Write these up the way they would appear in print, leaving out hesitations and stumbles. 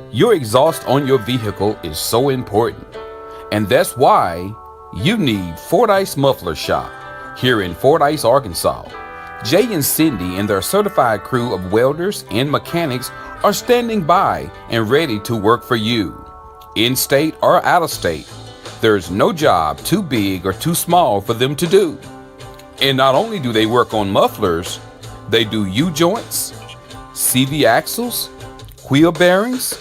Your exhaust on your vehicle is so important, and that's why you need Fordyce Muffler Shop here in Fordyce, Arkansas. Jay and Cindy and their certified crew of welders and mechanics are standing by and ready to work for you. In state or out of state, there's no job too big or too small for them to do. And not only do they work on mufflers, they do U-joints, CV axles, wheel bearings,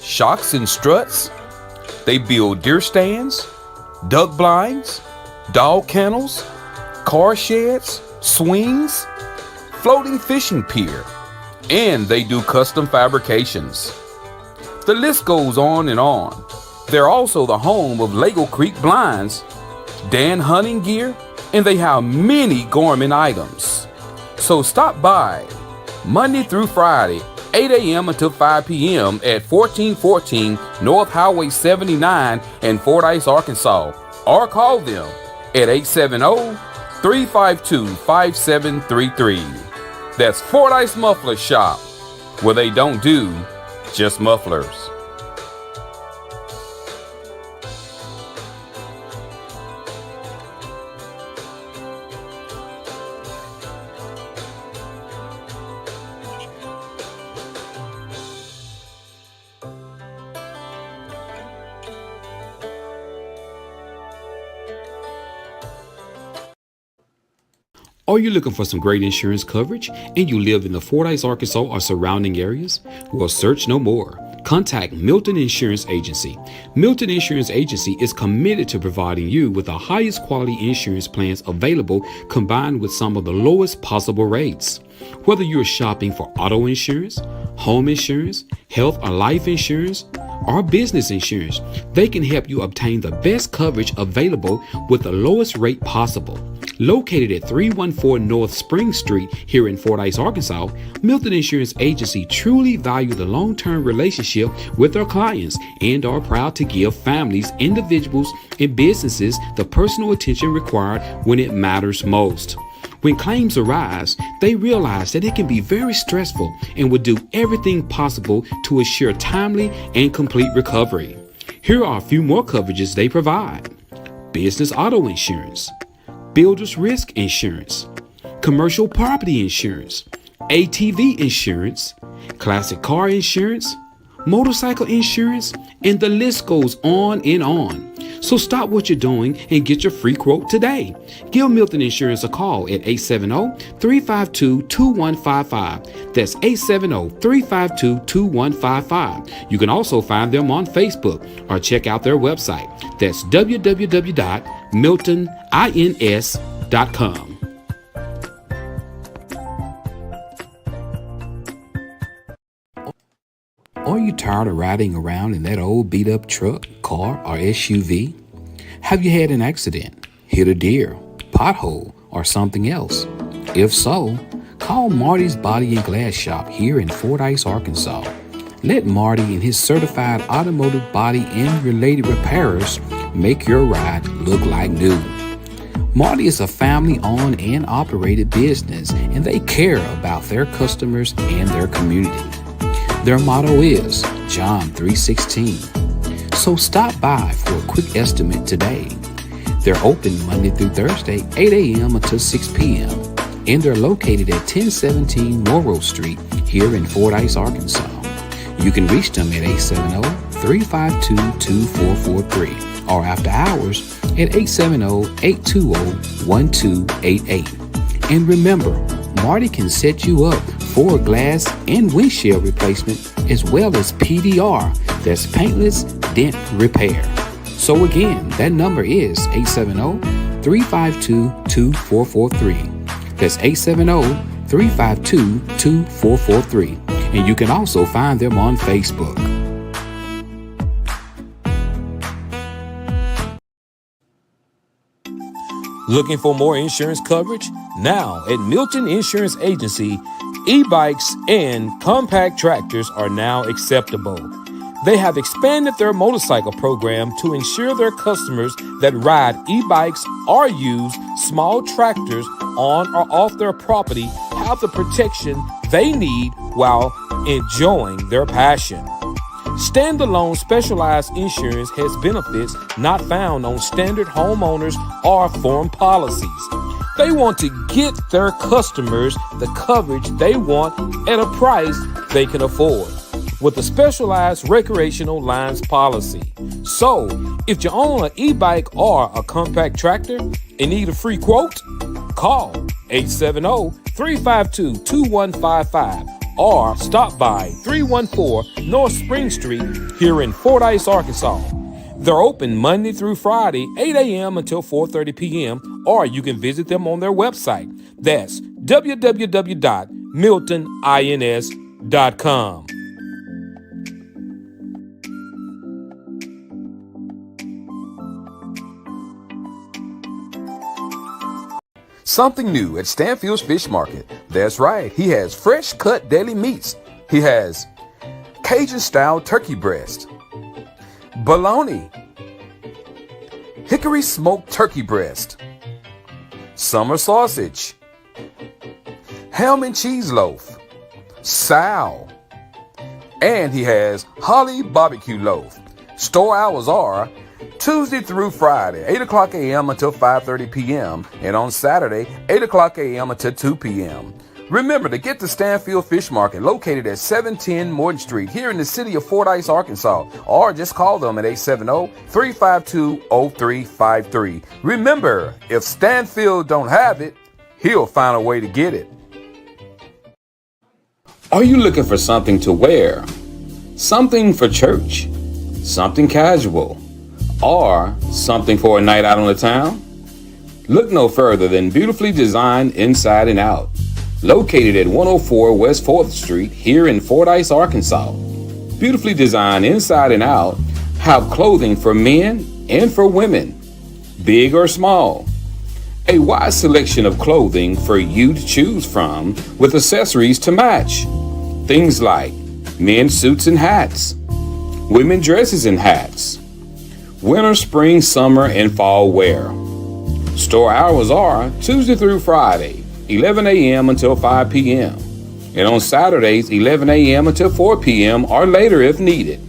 shocks and struts. They build deer stands, duck blinds, dog kennels, car sheds, swings, floating fishing pier, and they do custom fabrications. The list goes on and on. They're also the home of Lego Creek Blinds, Dan Hunting Gear, and they have many gourmet items. So stop by Monday through Friday, 8 a.m. until 5 p.m. at 1414 North Highway 79 in Fordyce, Arkansas, or call them at 870-352-5733. That's Fordyce Muffler Shop, where they don't do just mufflers. Are you looking for some great insurance coverage and you live in the Fordyce, Arkansas or surrounding areas? Well, search no more. Contact Milton Insurance Agency. Milton Insurance Agency is committed to providing you with the highest quality insurance plans available, combined with some of the lowest possible rates. Whether you're shopping for auto insurance, home insurance, health or life insurance, or business insurance, they can help you obtain the best coverage available with the lowest rate possible. Located at 314 North Spring Street here in Fordyce, Arkansas, Milton Insurance Agency truly value the long-term relationship with their clients and are proud to give families, individuals, and businesses the personal attention required when it matters most. When claims arise, they realize that it can be very stressful and will do everything possible to assure timely and complete recovery. Here are a few more coverages they provide: business auto insurance, builder's risk insurance, commercial property insurance, ATV insurance, classic car insurance, motorcycle insurance, and the list goes on and on. So stop what you're doing and get your free quote today. Give Milton Insurance a call at 870-352-2155. That's 870-352-2155. You can also find them on Facebook or check out their website. That's www.miltonins.com. Are you tired of riding around in that old beat-up truck, car, or SUV? Have you had an accident, hit a deer, pothole, or something else? If so, call Marty's Body and Glass Shop here in Fordyce, Arkansas. Let Marty and his certified automotive body and related repairers make your ride look like new. Marty is a family-owned and operated business, and they care about their customers and their community. Their motto is John 3:16. So stop by for a quick estimate today. They're open Monday through Thursday, 8 a.m. until 6 p.m. And they're located at 1017 Morrow Street here in Fordyce, Arkansas. You can reach them at 870-352-2443 or after hours at 870-820-1288. And remember, Marty can set you up for glass and windshield replacement as well as PDR, that's paintless dent repair. So again, that number is 870-352-2443. That's 870-352-2443. And you can also find them on Facebook. Looking for more insurance coverage? Now at Milton Insurance Agency, e-bikes and compact tractors are now acceptable. They have expanded their motorcycle program to ensure their customers that ride e-bikes or use small tractors on or off their property have the protection they need while enjoying their passion. Standalone specialized insurance has benefits not found on standard homeowners or form policies. They want to get their customers the coverage they want at a price they can afford with a specialized recreational lines policy. So, if you own an e-bike or a compact tractor and need a free quote, call 870-352-2155 or stop by 314 North Spring Street here in Fordyce, Arkansas. They're open Monday through Friday, 8 a.m. until 4:30 p.m., or you can visit them on their website. That's www.miltonins.com. Something new at Stanfield's Fish Market. That's right, he has fresh cut deli meats. He has Cajun style turkey breast, bologna, hickory smoked turkey breast, summer sausage, ham and cheese loaf, sow, and he has holly barbecue loaf. Store hours are Tuesday through Friday, 8 o'clock a.m. until 5:30 p.m. and on Saturday, 8 o'clock a.m. until 2 p.m. Remember to get to Stanfield Fish Market, located at 710 Morton Street here in the city of Fordyce, Arkansas, or just call them at 870-352-0353. Remember, if Stanfield don't have it, he'll find a way to get it. Are you looking for something to wear? Something for church? Something casual? Or something for a night out on the town? Look no further than beautifully designed inside and out. Located at 104 West 4th Street here in Fordyce, Arkansas. Beautifully designed inside and out have clothing for men and for women, big or small. A wide selection of clothing for you to choose from with accessories to match. Things like men's suits and hats, women dresses and hats, winter, spring, summer, and fall wear. Store hours are Tuesday through Friday, 11 a.m. until 5 p.m. and on Saturdays, 11 a.m. until 4 p.m. or later if needed.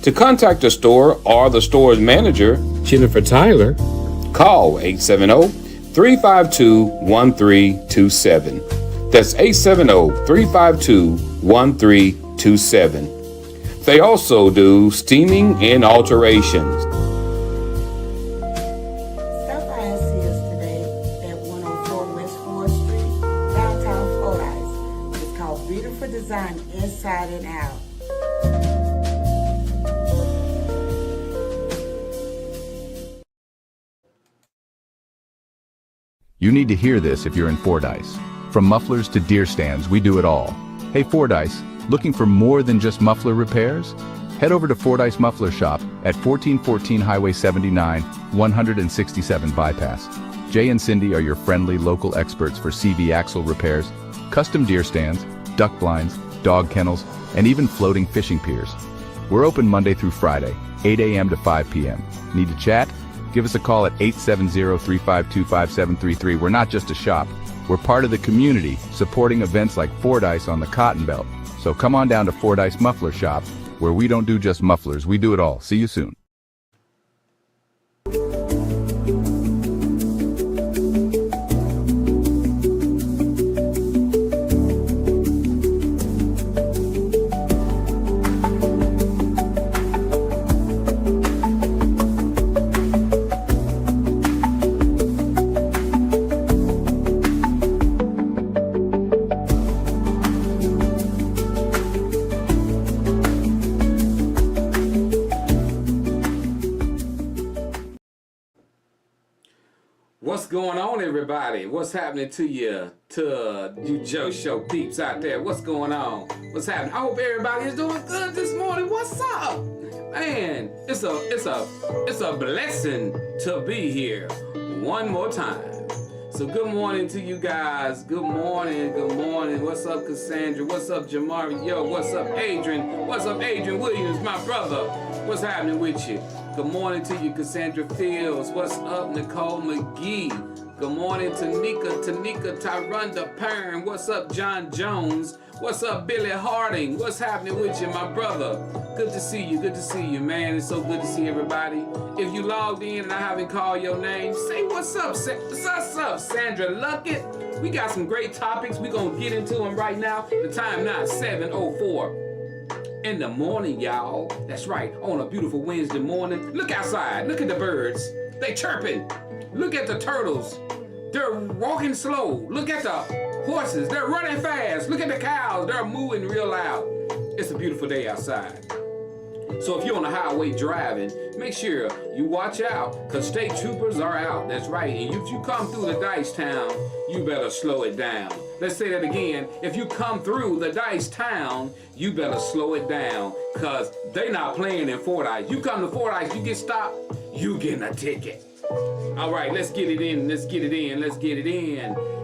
To contact the store or the store's manager, Jennifer Tyler, call 870-352-1327. That's 870-352-1327. They also do steaming and alterations. Stop by and see us today at 104 West 4th Street, downtown Fordyce. It's called Beautiful Design Inside and Out. You need to hear this if you're in Fordyce. From mufflers to deer stands, we do it all. Hey Fordyce, looking for more than just muffler repairs? Head over to Fordyce Muffler Shop at 1414 Highway 79, 167 Bypass. Jay and Cindy are your friendly local experts for CV axle repairs, custom deer stands, duck blinds, dog kennels, and even floating fishing piers. We're open Monday through Friday, 8 a.m. to 5 p.m. Need to chat? Give us a call at 870-352-5733. We're not just a shop. We're part of the community, supporting events like Fordyce on the Cotton Belt. So come on down to Fordyce Muffler Shop, where we don't do just mufflers, we do it all. See you soon. What's going on, everybody? What's happening to you Joe Show peeps out there? What's going on? What's happening? I hope everybody is doing good this morning. What's up? Man, it's a blessing to be here one more time. So good morning to you guys. Good morning. What's up, Cassandra? What's up, Jamari? Yo, what's up, Adrian? What's up, Adrian Williams, my brother? What's happening with you? Good morning to you, Cassandra Fields. What's up, Nicole McGee? Good morning, Tanika Tyrunda Pern. What's up, John Jones? What's up, Billy Harding? What's happening with you, my brother? Good to see you, man. It's so good to see everybody. If you logged in and I haven't called your name, say what's up, Sandra Luckett. We got some great topics. We're going to get into them right now. The time now is 7:04 in the morning, y'all. That's right, on a beautiful Wednesday morning. Look outside. Look at the birds. They chirping. Look at the turtles. They're walking slow. Look at the horses. They're running fast. Look at the cows. They're moving real loud. It's a beautiful day outside. So if you're on the highway driving, make sure you watch out, because state troopers are out. That's right. And if you come through the Dice Town, you better slow it down. Let's say that again. If you come through the Dice Town, you better slow it down, because they not playing in Fordyce. You come to Fordyce, you get stopped, you getting a ticket. All right, let's get it in.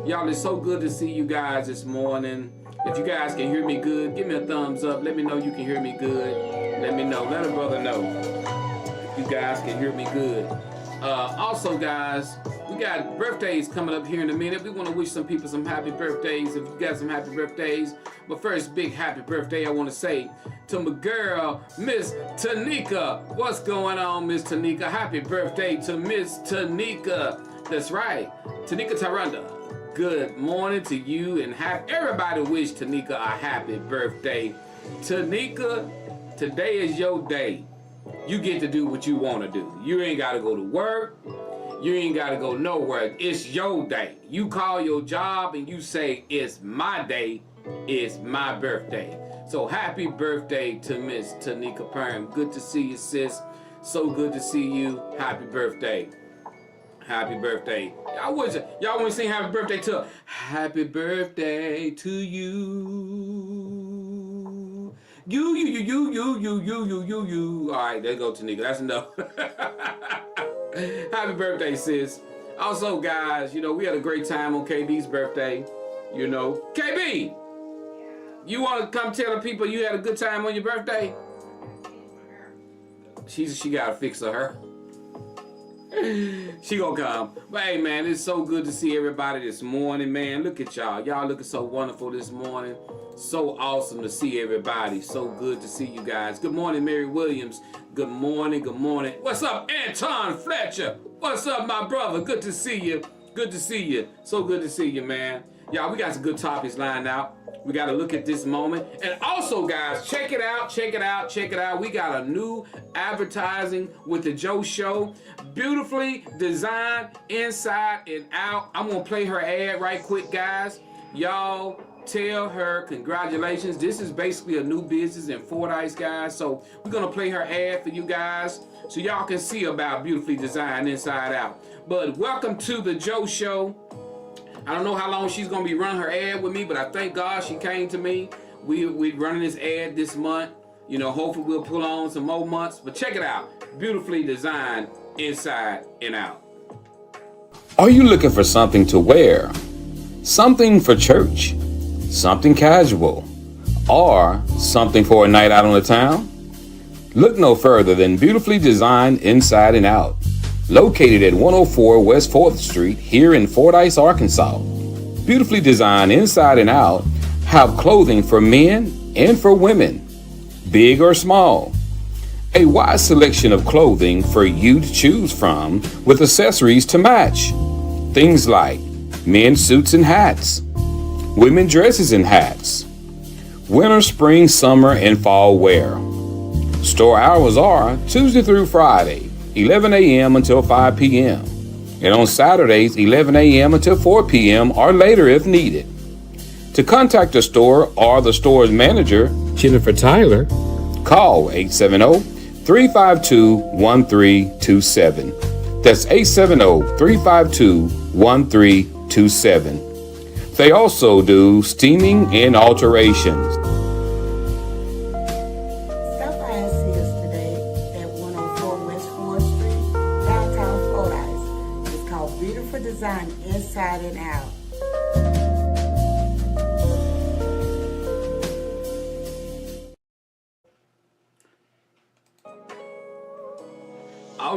Y'all, it's so good to see you guys this morning. If you guys can hear me good, give me a thumbs up. Let me know you can hear me good. Let me know. Let a brother know if you guys can hear me good. Also, guys, we got birthdays coming up here in a minute. We want to wish some people some happy birthdays. If you got some happy birthdays. But first, big happy birthday I want to say to my girl, Miss Tanika. What's going on, Miss Tanika? Happy birthday to Miss Tanika. That's right, Tanika Tyrunda. Good morning to you, and everybody wish Tanika a happy birthday. Tanika, today is your day. You get to do what you want to do. You ain't got to go to work. You ain't got to go nowhere. It's your day. You call your job and you say, it's my day. It's my birthday. So happy birthday to Miss Tanika Perm. Good to see you, sis. So good to see you. Happy birthday. Happy birthday. Y'all want to sing happy birthday to her? Happy birthday to you. You. All right, there go Tanika. That's enough. Happy birthday, sis. Also, guys, we had a great time on KB's birthday. KB, you want to come tell the people you had a good time on your birthday? She got to fix her. She gonna come. But hey, man, it's so good to see everybody this morning, man. Look at y'all. Y'all looking so wonderful this morning. So awesome to see everybody. So good to see you guys. Good morning, Mary Williams. Good morning. What's up, Anton Fletcher? What's up, my brother? Good to see you. So good to see you, man. Y'all, we got some good topics lined out. We got to look at this moment. And also, guys, check it out. We got a new advertising with the Joe Show. Beautifully designed inside and out. I'm going to play her ad right quick, guys. Y'all tell her congratulations. This is basically a new business in Fordyce, guys. So we're going to play her ad for you guys so y'all can see about beautifully designed inside out. But welcome to the Joe Show. I don't know how long she's going to be running her ad with me, but I thank God she came to me. We're running this ad this month. Hopefully we'll pull on some more months. But check it out. Beautifully designed inside and out. Are you looking for something to wear? Something for church? Something casual? Or something for a night out on the town? Look no further than Beautifully Designed Inside and Out. Located at 104 West 4th Street here in Fordyce, Arkansas. Beautifully Designed Inside and Out have clothing for men and for women, big or small. A wide selection of clothing for you to choose from with accessories to match. Things like men's suits and hats, women dresses and hats, winter, spring, summer, and fall wear. Store hours are Tuesday through Friday, 11 a.m. until 5 p.m. and on Saturdays, 11 a.m. until 4 p.m. or later if needed. To contact the store or the store's manager, Jennifer Tyler, call 870-352-1327. That's 870-352-1327. They also do steaming and alterations. Stop by and see us today at 104 West 4th Street, downtown Fordyce. It's called Beautiful Design Inside and Out.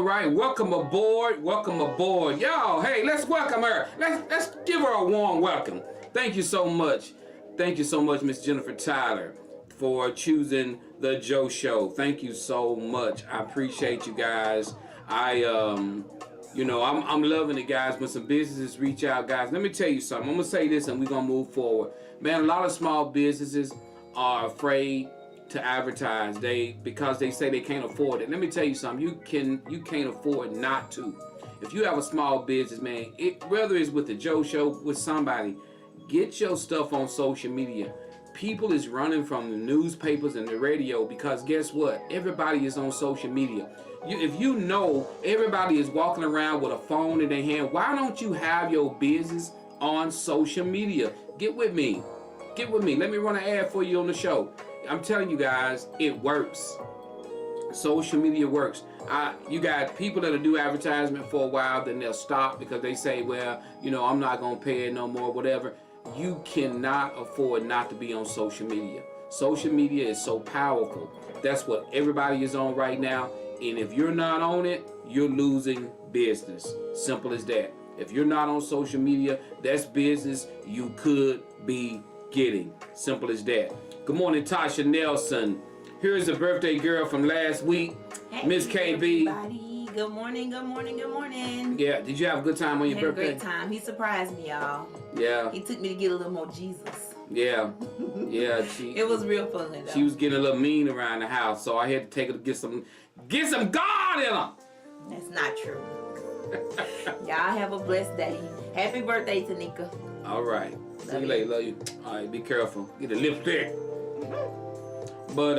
right, welcome aboard, welcome aboard. Y'all, hey, let's welcome her. Let's give her a warm welcome. Thank you so much. Thank you so much, Miss Jennifer Tyler, for choosing the Joe Show. Thank you so much. I appreciate you guys. I'm loving it, guys. When some businesses reach out, guys, let me tell you something. I'm gonna say this and we're gonna move forward. Man, a lot of small businesses are afraid to advertise because they say they can't afford it. Let me tell you something. You can't afford not to. If you have a small business, man, whether it's with the Joe Show, with somebody, get your stuff on social media. People is running from the newspapers and the radio because guess what? Everybody is on social media. If you know everybody is walking around with a phone in their hand, why don't you have your business on social media? Get with me. Get with me. Let me run an ad for you on the show. I'm telling you guys, it works. Social media works. You got people that'll do advertisement for a while, then they'll stop because they say, well, I'm not going to pay it no more, whatever. You cannot afford not to be on social media. Social media is so powerful. That's what everybody is on right now. And if you're not on it, you're losing business. Simple as that. If you're not on social media, that's business you could be getting. Simple as that. Good morning, Tasha Nelson. Here's a birthday girl from last week, hey, Miss KB. Everybody. Good morning, good morning, good morning. Yeah, did you have a good time on your birthday? Had a great time. He surprised me, y'all. Yeah. He took me to get a little more Jesus. Yeah. Yeah. It was real fun, though. She was getting a little mean around the house, so I had to take her to get some God in her. That's not true. Y'all have a blessed day. Happy birthday, Tanika. All right. See you later. Love you. All right, be careful. Get a lipstick. But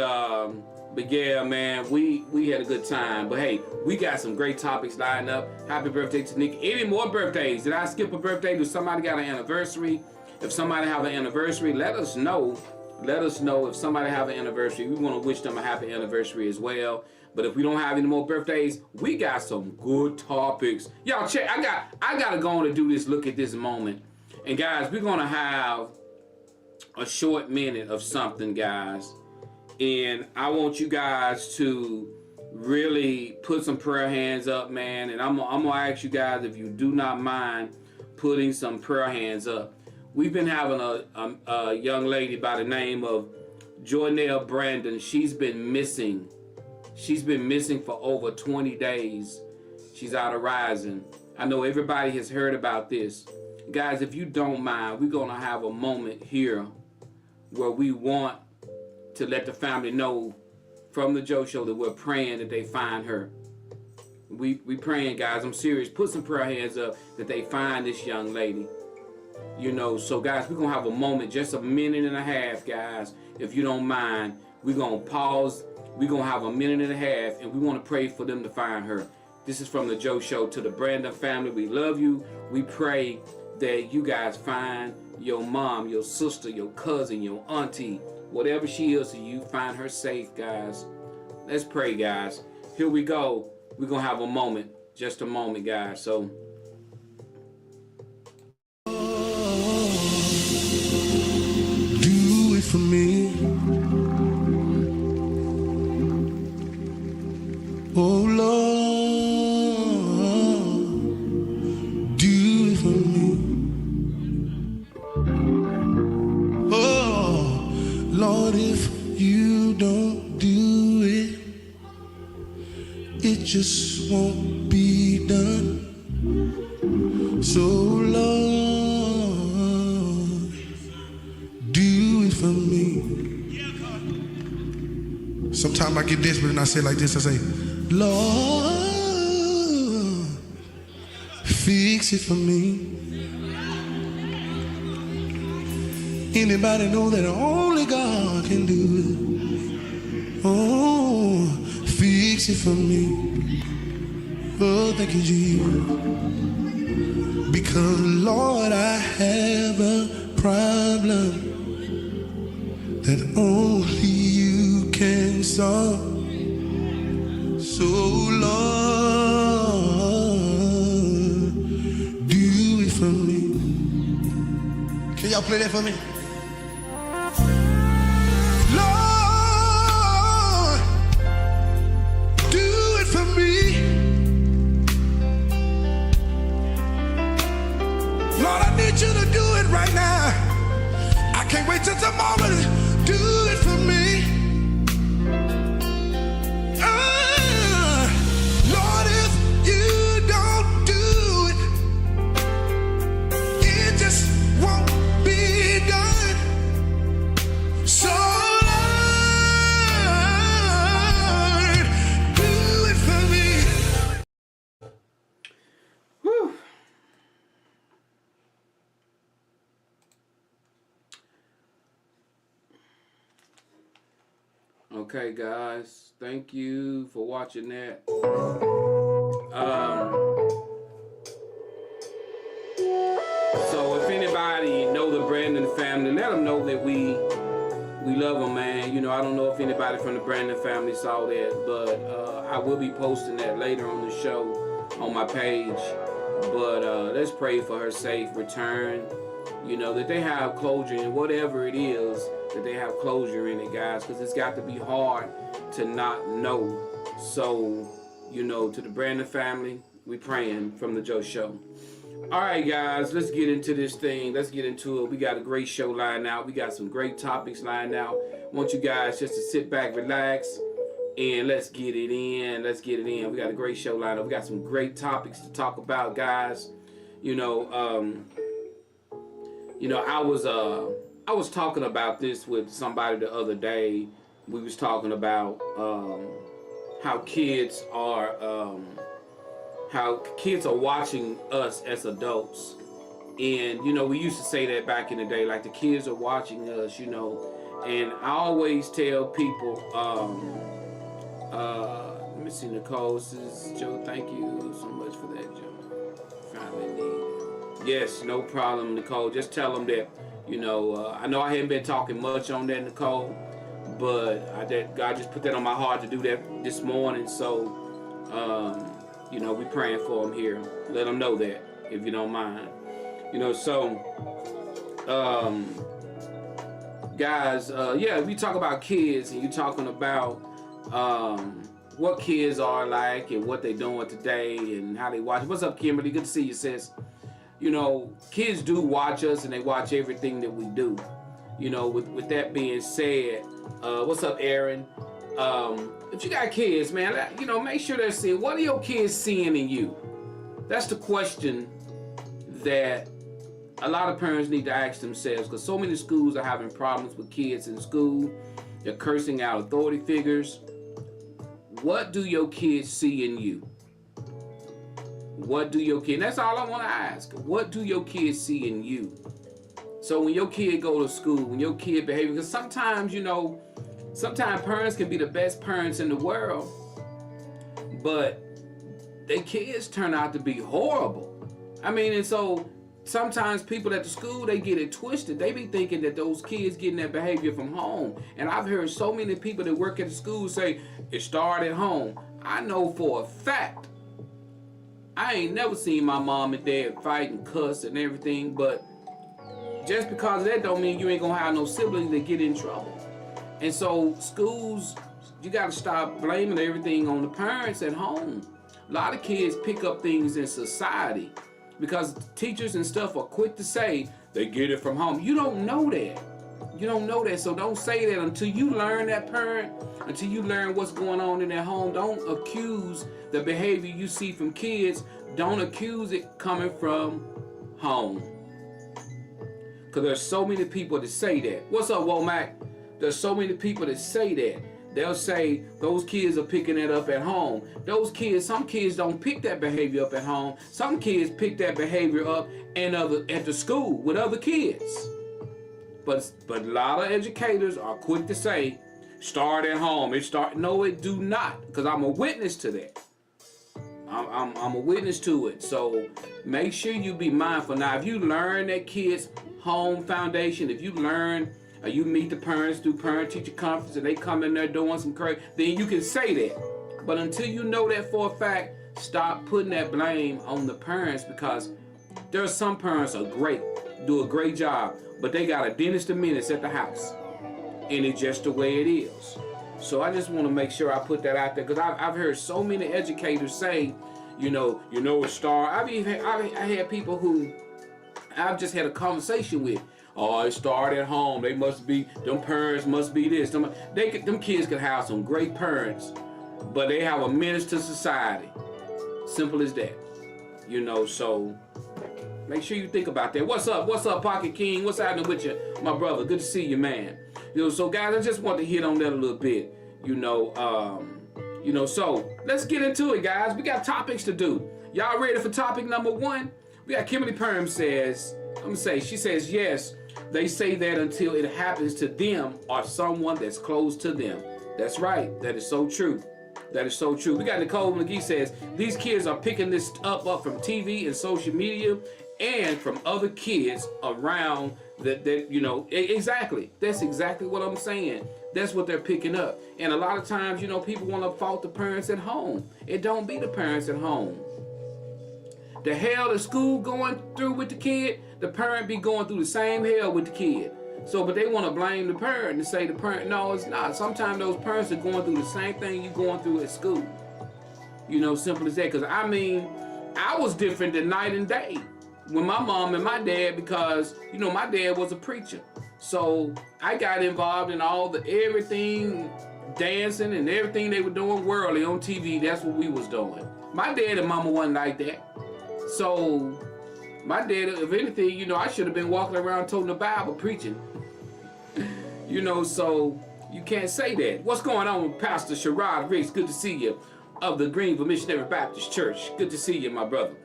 yeah, man, we had a good time. But hey, we got some great topics lined up. Happy birthday to Nick. Any more birthdays? Did I skip a birthday? Did somebody got an anniversary? If somebody have an anniversary, let us know. Let us know if somebody have an anniversary. We want to wish them a happy anniversary as well. But if we don't have any more birthdays, we got some good topics. Y'all check. I gotta go on and do this. Look at this moment. And guys, we're gonna have a short minute of something, guys. And I want you guys to really put some prayer hands up, man. And I'm gonna ask you guys if you do not mind putting some prayer hands up. We've been having a young lady by the name of Joynell Brandon. She's been missing. She's been missing for over 20 days. She's out of Rison. I know everybody has heard about this. Guys, if you don't mind, we're gonna have a moment here where we want to let the family know from the Joe Show that we're praying that they find her. We praying, guys. I'm serious. Put some prayer hands up that they find this young lady. So guys, we're gonna have a moment, just a minute and a half, guys. If you don't mind, we're gonna pause. We're gonna have a minute and a half, and we want to pray for them to find her. This is from the Joe Show. To the Brandon family, we love you. We pray that you guys find your mom, your sister, your cousin, your auntie, whatever she is, so you find her safe, guys. Let's pray, guys. Here we go. We're gonna have a moment, just a moment, guys. So do it for me, oh Lord, do it for me, oh Lord, if you don't do it, it just won't be done. So Lord, do it for me. Sometimes I get desperate and I say like this, I say, Lord, fix it for me. Anybody know that only God can do it? Oh, fix it for me. Oh, thank you, Jesus. Because, Lord, I have a problem that only you can solve. So, Lord, do it for me. Can y'all play that for me? Lord, do it for me. just a moment. Do it for me. Lord, if you don't do it, it just won't be done. So Lord, do it for me. Whew. Okay, guys, thank you for watching that. So if anybody know the Brandon family, let them know that we love them, man. You know, I don't know if anybody from the Brandon family saw that, but I will be posting that later on the show on my page. But let's pray for her safe return. You know, that they have closure in whatever it is, that they have closure in it, guys, because it's got to be hard to not know. So, you know, to the Brandon family, we praying from the Joe Show. All right, guys, let's get into this thing. Let's get into it. We got a great show lined out. We got some great topics lined out. I want you guys just to sit back, relax, and let's get it in. Let's get it in. We got a great show lined up. We got some great topics to talk about, guys. You know, I was talking about this with somebody the other day. We was talking about how kids are watching us as adults. And you know, we used to say that back in the day, like the kids are watching us, you know. And I always tell people, let me see, Nicole, this is Joe, thank you so much for that, Joe. Finally need it. Yes, no problem, Nicole. Just tell them that, you know, I know I haven't been talking much on that, Nicole, but God just put that on my heart to do that this morning. So, you know, we praying for them here. Let them know that, if you don't mind. You know, so, guys, yeah, we talk about kids, and you're talking about what kids are like and what they doing today and how they watch. What's up, Kimberly? Good to see you, sis. You know, kids do watch us, and they watch everything that we do. You know, with that being said, what's up, Aaron? If you got kids, man, you know, make sure they're seeing. What are your kids seeing in you? That's the question that a lot of parents need to ask themselves, because so many schools are having problems with kids in school. They're cursing out authority figures. What do your kids see in you? What do your kids, that's all I want to ask. What do your kids see in you? So when your kid go to school, when your kid behaves, because sometimes, you know, sometimes parents can be the best parents in the world, but their kids turn out to be horrible. I mean, and so sometimes people at the school, they get it twisted. They be thinking that those kids getting that behavior from home. And I've heard so many people that work at the school say, it started at home. I know for a fact, I ain't never seen my mom and dad fight and cuss and everything, but just because of that don't mean you ain't gonna have no siblings that get in trouble. And so schools, you gotta stop blaming everything on the parents at home. A lot of kids pick up things in society because teachers and stuff are quick to say they get it from home. You don't know that. You don't know that, so don't say that until you learn that parent, until you learn what's going on in their home. Don't accuse the behavior you see from kids. Don't accuse it coming from home. Because there's so many people that say that. What's up, Womack? There's so many people that say that. They'll say those kids are picking it up at home. Those kids, some kids don't pick that behavior up at home. Some kids pick that behavior up at the school with other kids. But a lot of educators are quick to say, start at home. No, it do not, because I'm a witness to that. I'm a witness to it. So make sure you be mindful. Now, if you learn that kid's home foundation, if you learn, or you meet the parents through parent-teacher conference and they come in there doing some crazy, then you can say that. But until you know that for a fact, stop putting that blame on the parents, because there are some parents are great, do a great job, but they got a dentist of minutes at the house, and it's just the way it is. So I just want to make sure I put that out there, because I've heard so many educators say, I had people who I've just had a conversation with. Oh, it started at home. They must be, them parents must be this. Them kids could have some great parents, but they have a menace to society. Simple as that. You know, so make sure you think about that. What's up? What's up, Pocket King? What's happening with you, my brother? Good to see you, man. You know, so guys, I just want to hit on that a little bit. So let's get into it, guys. We got topics to do. Y'all ready for topic number 1? We got Kimberly Perm says, she says, yes, they say that until it happens to them or someone that's close to them. That's right. That is so true. That is so true. We got Nicole McGee says, these kids are picking this up from TV and social media and from other kids around that exactly. That's exactly what I'm saying. That's what they're picking up. And a lot of times, people want to fault the parents at home. It don't be the parents at home. The hell the school going through with the kid, the parent be going through the same hell with the kid. So, but they want to blame the parent and say the parent, no, it's not. Sometimes those parents are going through the same thing you're going through at school. Simple as that. Because, I was different than night and day with my mom and my dad because, my dad was a preacher. So, I got involved in everything, dancing and everything they were doing worldly on TV. That's what we was doing. My dad and mama wasn't like that. So, my dad, if anything, I should have been walking around toting the Bible, preaching. So you can't say that. What's going on with Pastor Sherrod Riggs? Good to see you, of the Greenville Missionary Baptist Church. Good to see you, my brother.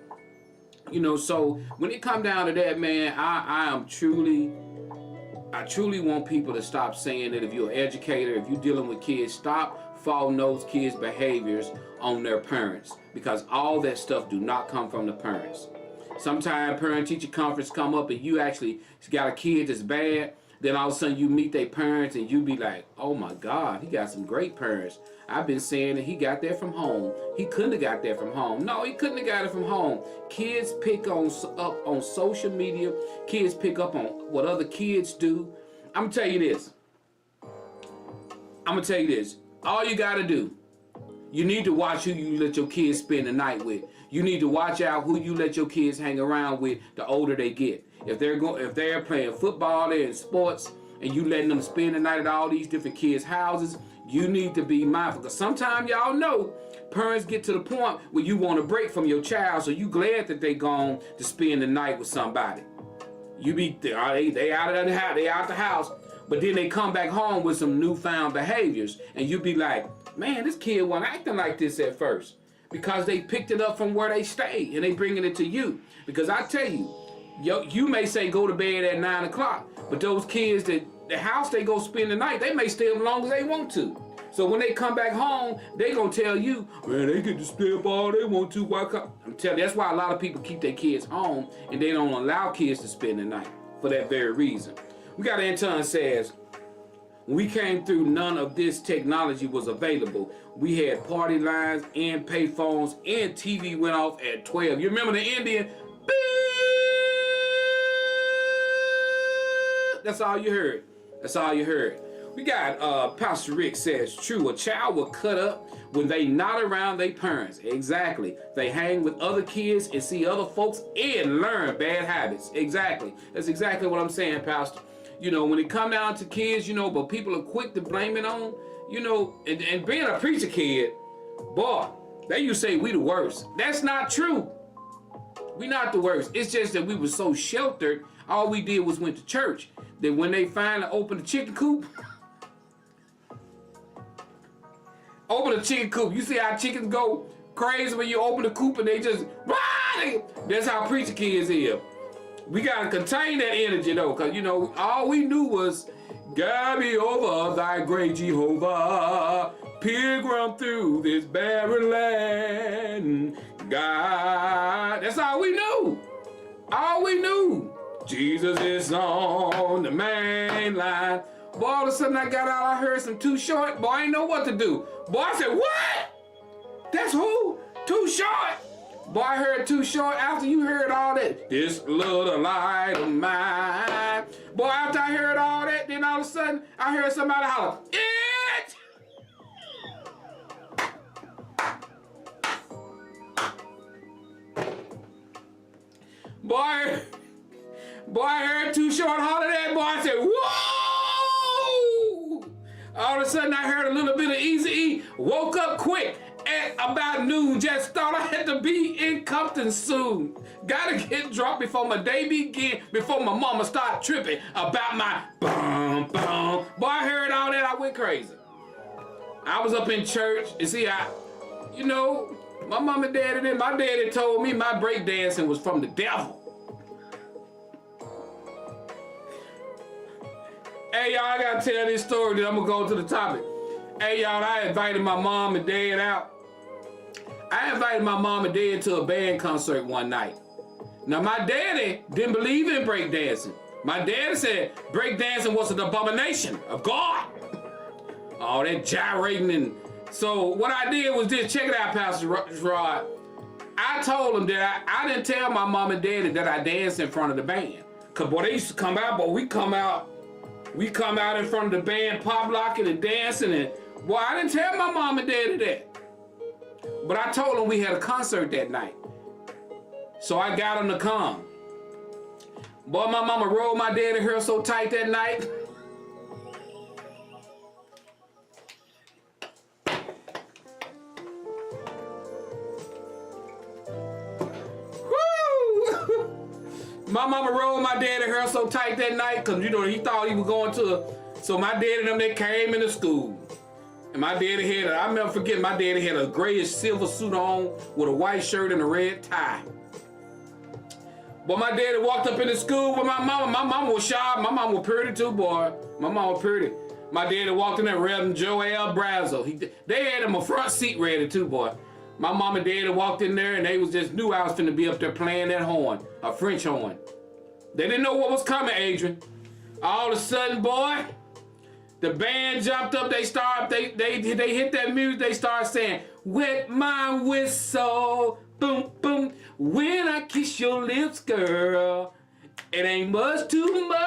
So when it come down to that, man, I truly want people to stop saying that if you're an educator, if you're dealing with kids, stop following those kids' behaviors on their parents, because all that stuff do not come from the parents. Sometimes parent-teacher conference come up and you actually got a kid that's bad, then all of a sudden you meet their parents and you be like, oh my God, he got some great parents. I've been saying that he got that from home. He couldn't have got that from home. No, he couldn't have got it from home. Kids pick up on social media. Kids pick up on what other kids do. I'm gonna tell you this. All you gotta do, you need to watch who you let your kids spend the night with. You need to watch out who you let your kids hang around with the older they get. If they're playing football, they're in sports, and you letting them spend the night at all these different kids' houses, you need to be mindful. Because sometimes y'all know parents get to the point where you want a break from your child, so you glad that they gone to spend the night with somebody. They out of the house, they out the house, but then they come back home with some newfound behaviors, and you be like, man, this kid wasn't acting like this at first. Because they picked it up from where they stay and they bringing it to you. Because I tell you, you may say go to bed at 9 o'clock, but those kids that the house they go spend the night, they may stay as long as they want to. So when they come back home, they gonna tell you, man, they get to stay up all they want to. I'm telling you, that's why a lot of people keep their kids home and they don't allow kids to spend the night for that very reason. We got an intern says, when we came through, none of this technology was available. We had party lines and pay phones and TV went off at 12. You remember the Indian? Beep! That's all you heard. That's all you heard. We got Pastor Rick says, true, a child will cut up when they not around their parents. Exactly. They hang with other kids and see other folks and learn bad habits. Exactly. That's exactly what I'm saying, Pastor. When it come down to kids, but people are quick to blame it on, and being a preacher kid, boy, they used to say we the worst. That's not true. We not the worst. It's just that we were so sheltered, all we did was went to church. Then when they finally opened the chicken coop, you see how chickens go crazy when you open the coop and they just, that's how preacher kids is. We gotta contain that energy though, cause all we knew was, guide me over thy great Jehovah, pilgrim through this barren land, God. That's all we knew. All we knew. Jesus is on the main line. Boy, all of a sudden I got out, I heard some Too Short. Boy, I didn't know what to do. Boy, I said, what? That's who? Too Short? Boy, I heard Too Short after you heard all that. This little light of mine. Boy, after I heard all that, then all of a sudden, I heard somebody holler, it! Boy, Boy, I heard Too Short holler that. Boy, I said, whoa! All of a sudden, I heard a little bit of Easy-E. Woke up quick at about noon. Just thought I had to be in Compton soon. Gotta get drunk before my day begin, before my mama start tripping about my bum, bum. Boy, I heard all that. I went crazy. I was up in church. And see, my mom and daddy, my daddy told me my break dancing was from the devil. Hey, y'all, I gotta tell this story, then I'm gonna go to the topic. Hey, y'all, I invited my mom and dad out. I invited my mom and dad to a band concert one night. Now, my daddy didn't believe in break dancing. My daddy said break dancing was an abomination of God. All that gyrating and... So what I did was this. Check it out, Pastor Rod. I told him that I didn't tell my mom and daddy that I danced in front of the band. Cause boy, they used to come out, but we come out in front of the band, pop locking and dancing, and boy, I didn't tell my mom and daddy that. But I told them we had a concert that night. So I got them to come. Boy, my mama rolled my daddy hair so tight that night. My mama rolled my daddy hair so tight that night because, he thought he was going to... So my daddy and them, they came into school. And my daddy had, I'll never forget, my daddy had a grayish silver suit on with a white shirt and a red tie. But my daddy walked up into school with my mama. My mama was shy. My mama was pretty too, boy. My mama was pretty. My daddy walked in there, Reverend Joynell Brandon. They had him a front seat ready too, boy. My mom and daddy walked in there and they was just knew I was finna be up there playing that horn, a French horn. They didn't know what was coming, Adrian. All of a sudden, boy, the band jumped up. They hit that music. They started saying, "Wet my whistle, boom boom. When I kiss your lips, girl, it ain't much too much."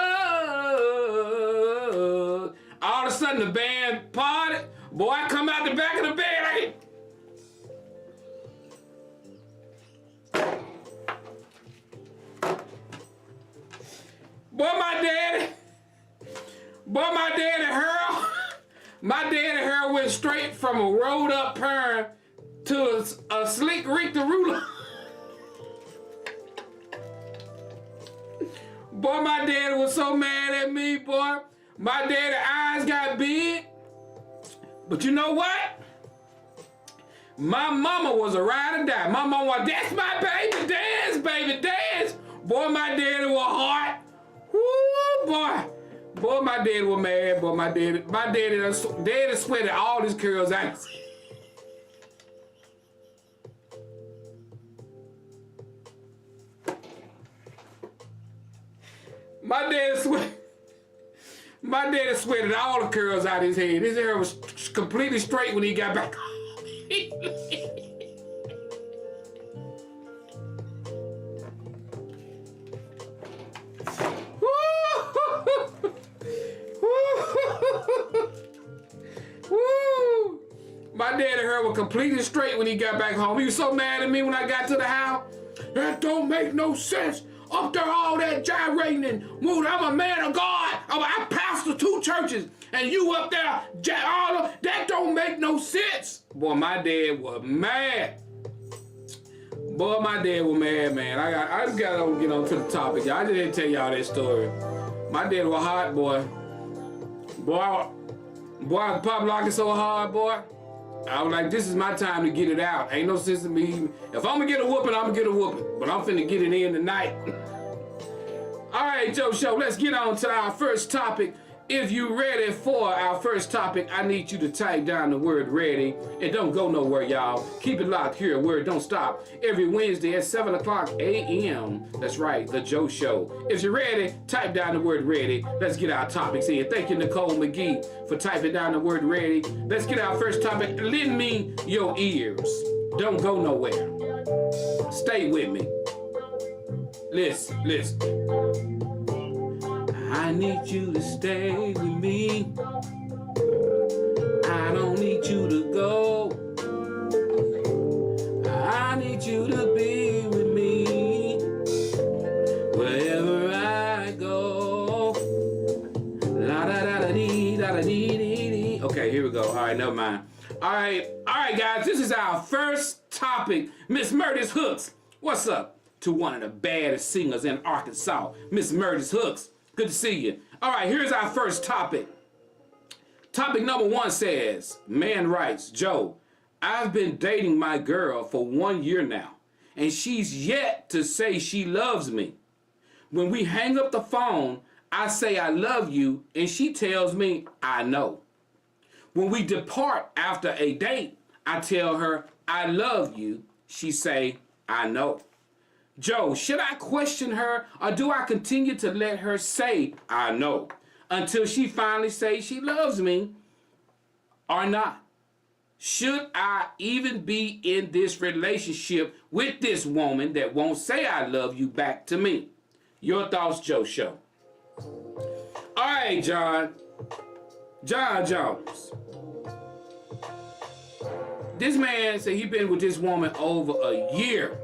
All of a sudden, the band parted. Boy, I come out the back of the band. My daddy hair went straight from a rolled up perm to a slick Rick the Ruler. Boy, my daddy was so mad at me, boy. My daddy eyes got big. But you know what? My mama was a ride or die. My mama was, "That's my baby, dance, baby, dance." Boy, my daddy was hot. Woo, boy. Boy, my daddy was mad. Boy, my daddy sweated all his curls out. My daddy sweated all the curls out his head. His hair was completely straight when he got back home. My daddy hair was completely straight when he got back home. He was so mad at me when I got to the house. "That don't make no sense. Up there all that gyrating and moving. I'm a man of God. I pastor 2 churches. And you up there, that don't make no sense." Boy, my dad was mad. Boy, my dad was mad, man. I just gotta get on to the topic, y'all. I just didn't tell y'all that story. My dad was hot, boy. Boy, pop locking so hard, boy. I was like, this is my time to get it out. Ain't no sense in me. If I'm gonna get a whooping, I'm gonna get a whooping. But I'm finna get it in tonight. All right, Joe Show, let's get on to our first topic. If you're ready for our first topic, I need you to type down the word ready. And don't go nowhere, y'all. Keep it locked here, word don't stop. Every Wednesday at 7 o'clock a.m. That's right, The Joe Show. If you're ready, type down the word ready. Let's get our topics in. Thank you, Nicole McGee, for typing down the word ready. Let's get our first topic. Lend me your ears. Don't go nowhere. Stay with me. Listen. I need you to stay with me. I don't need you to go. I need you to be with me. Wherever I we go. All right, never mind. All right, guys. This is our first topic. Miss Meredith Hooks, what's up? To one of the baddest singers in Arkansas, Miss Meredith Hooks. Good to see you. All right, here's our first topic. Topic number 1 says, man writes, Joe, I've been dating my girl for 1 year now, and she's yet to say she loves me. When we hang up the phone, I say I love you, and she tells me I know. When we depart after a date, I tell her I love you. She say I know. Joe, should I question her, or do I continue to let her say I know until she finally says she loves me or not? Should I even be in this relationship with this woman that won't say I love you back to me? Your thoughts, Joe Show. All right, John Jones. This man said he been with this woman over a year.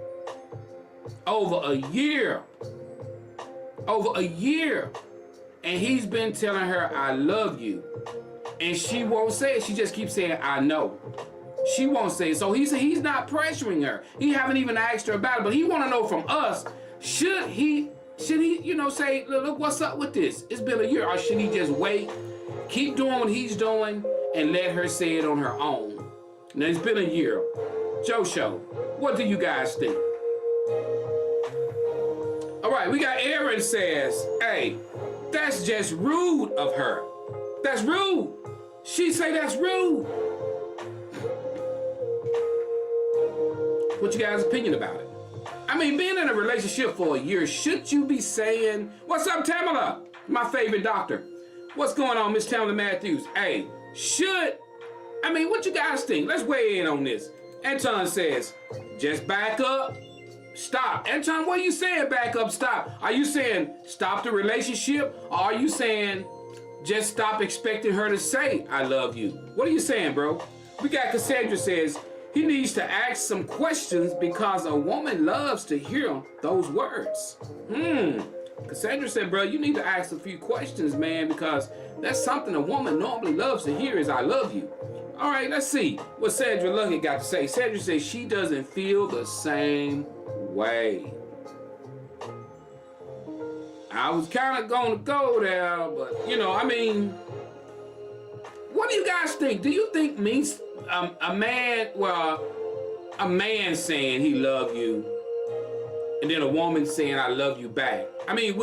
And he's been telling her, I love you. And she won't say it. She just keeps saying, I know. She won't say it. So he's not pressuring her. He haven't even asked her about it. But he want to know from us, should he, say, look, what's up with this? It's been a year. Or should he just wait, keep doing what he's doing, and let her say it on her own? Now, it's been a year. Joe Show, what do you guys think? All right, we got Aaron says, hey, that's just rude of her. That's rude. She say that's rude. What you guys' opinion about it? I mean, being in a relationship for a year, should you be saying, what's up, Tamala? My favorite doctor. What's going on, Miss Tamala Matthews? Hey, what you guys think? Let's weigh in on this. Anton says, just back up, stop. Anton, what are you saying, back up, stop? Are you saying stop the relationship? Or are you saying just stop expecting her to say, I love you? What are you saying, bro? We got Cassandra says, he needs to ask some questions because a woman loves to hear those words. Cassandra said, bro, you need to ask a few questions, man, because that's something a woman normally loves to hear is I love you. All right, let's see what Sandra Luckett got to say. Sandra says she doesn't feel the same way. I was kind of going to go there, but, what do you guys think? Do you think means a man saying he love you and then a woman saying I love you back? I mean,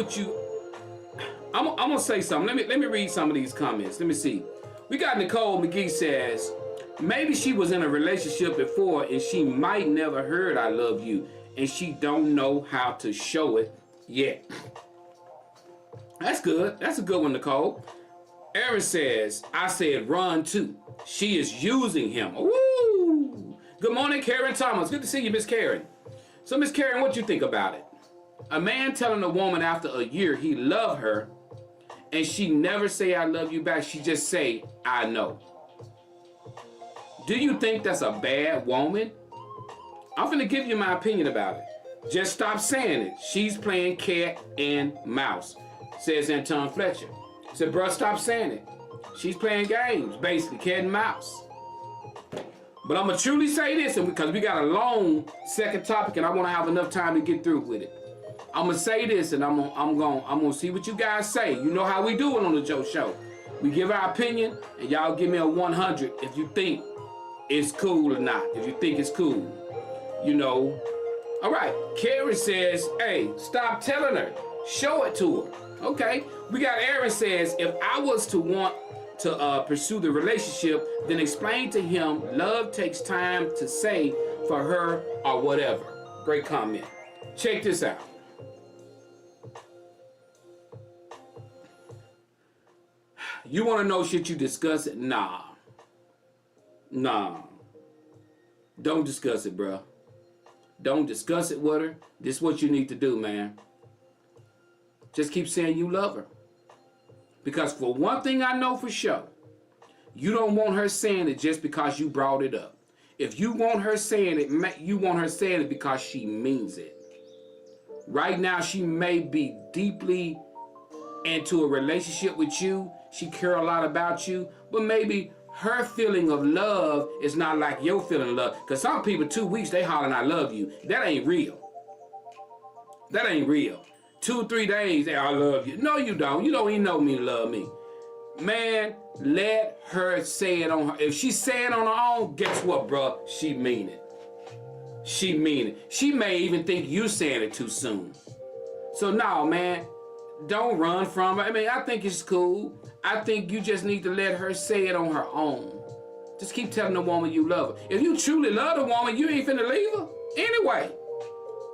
I'm going to say something. Let me read some of these comments. Let me see. We got Nicole McGee says, maybe she was in a relationship before and she might never heard I love you and she don't know how to show it yet. That's good. That's a good one, Nicole. Aaron says, I said run too. She is using him. Woo! Good morning, Karen Thomas. Good to see you, Miss Karen. So, Miss Karen, what you think about it? A man telling a woman after a year he love her and she never say I love you back. She just say, I know. Do you think that's a bad woman? I'm finna give you my opinion about it. Just stop saying it. She's playing cat and mouse, says Anton Fletcher. Said, bruh, stop saying it. She's playing games, basically, cat and mouse. But I'm gonna truly say this, and because we got a long second topic and I wanna have enough time to get through with it. I'm gonna say this and I'm gonna see what you guys say. You know how we do it on the Joe Show. We give our opinion and y'all give me a 100 if you think it's cool or not. If you think it's cool, All right, Karen says, hey, stop telling her. Show it to her. Okay, we got Aaron says, if I was to want to pursue the relationship, then explain to him love takes time to say for her or whatever. Great comment. Check this out. You want to know, should you discuss it? Nah. Don't discuss it, bro. Don't discuss it with her. This is what you need to do, man. Just keep saying you love her. Because for one thing I know for sure, you don't want her saying it just because you brought it up. If you want her saying it, you want her saying it because she means it. Right now, she may be deeply into a relationship with you. She care a lot about you, but maybe her feeling of love is not like your feeling of love. Because some people, 2 weeks, they hollering, I love you. That ain't real. That ain't real. 2, 3 days, they, I love you. No, you don't. You don't even know me to love me. Man, let her say it on her. If she say it on her own, guess what, bro? She mean it. She mean it. She may even think you saying it too soon. So no, man, don't run from her. I mean, I think it's cool. I think you just need to let her say it on her own. Just keep telling the woman you love her. If you truly love the woman, you ain't finna leave her anyway.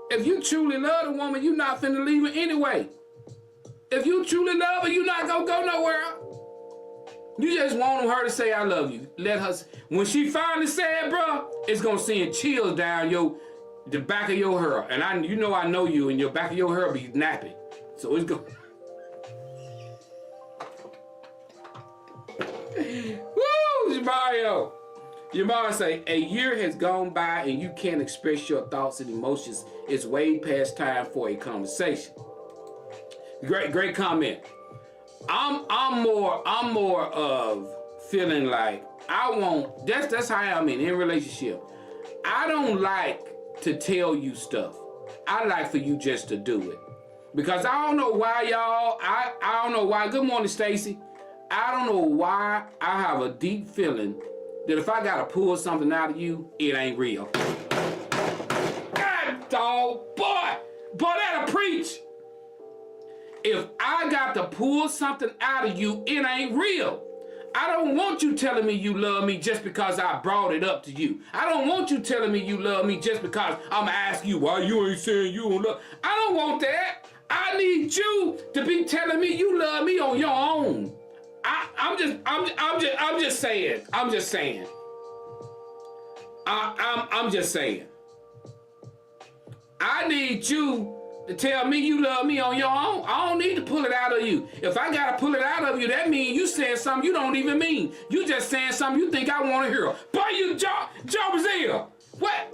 If you truly love the woman, you not finna leave her anyway. If you truly love her, you not gonna go nowhere. You just want her to say, I love you. Let her, when she finally say it, bro, it's gonna send chills down the back of your hair. And I know you, and your back of your hair be nappy. So it's go. Woo, Mario. Your mom say, a year has gone by and you can't express your thoughts and emotions. It's way past time for a conversation. Great comment. I'm more of feeling like that's how I'm in relationship. I don't like to tell you stuff. I like for you just to do it. Because I don't know why y'all, I don't know why. Good morning, Stacy. I don't know why I have a deep feeling that if I gotta pull something out of you, it ain't real. God, dog, boy, that'll preach. If I got to pull something out of you, it ain't real. I don't want you telling me you love me just because I brought it up to you. I don't want you telling me you love me just because I'm asking you why you ain't saying you don't love. I don't want that. I need you to be telling me you love me on your own. I'm just saying. I'm just saying. I need you to tell me you love me on your own. I don't need to pull it out of you. If I gotta pull it out of you, that means you saying something you don't even mean. You just saying something you think I want to hear. Boy, you Joe Brazil. What?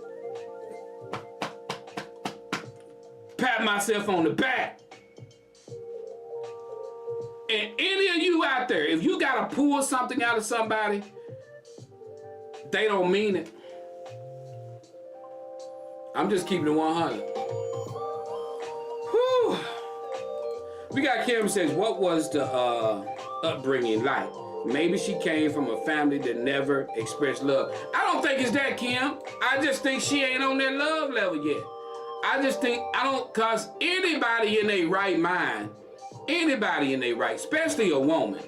Pat myself on the back. And any of you out there, if you gotta pull something out of somebody, they don't mean it. I'm just keeping it 100. Whew. We got Kim says, what was the upbringing like? Maybe she came from a family that never expressed love. I don't think it's that, Kim. I just think she ain't on that love level yet. Cause anybody in their right mind, especially a woman.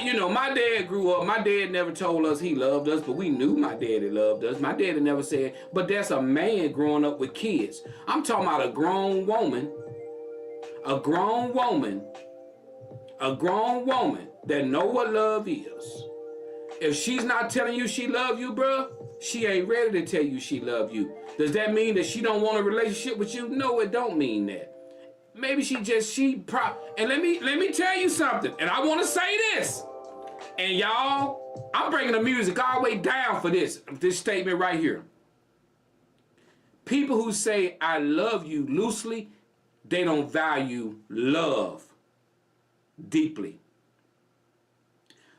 My dad grew up, my dad never told us he loved us, but we knew my daddy loved us. My daddy never said, but that's a man growing up with kids. I'm talking about a grown woman that know what love is. If she's not telling you she love you, bruh, she ain't ready to tell you she love you. Does that mean that she don't want a relationship with you? No, it don't mean that. Maybe and let me tell you something, and I want to say this. And y'all, I'm bringing the music all the way down for this statement right here. People who say I love you loosely, they don't value love deeply.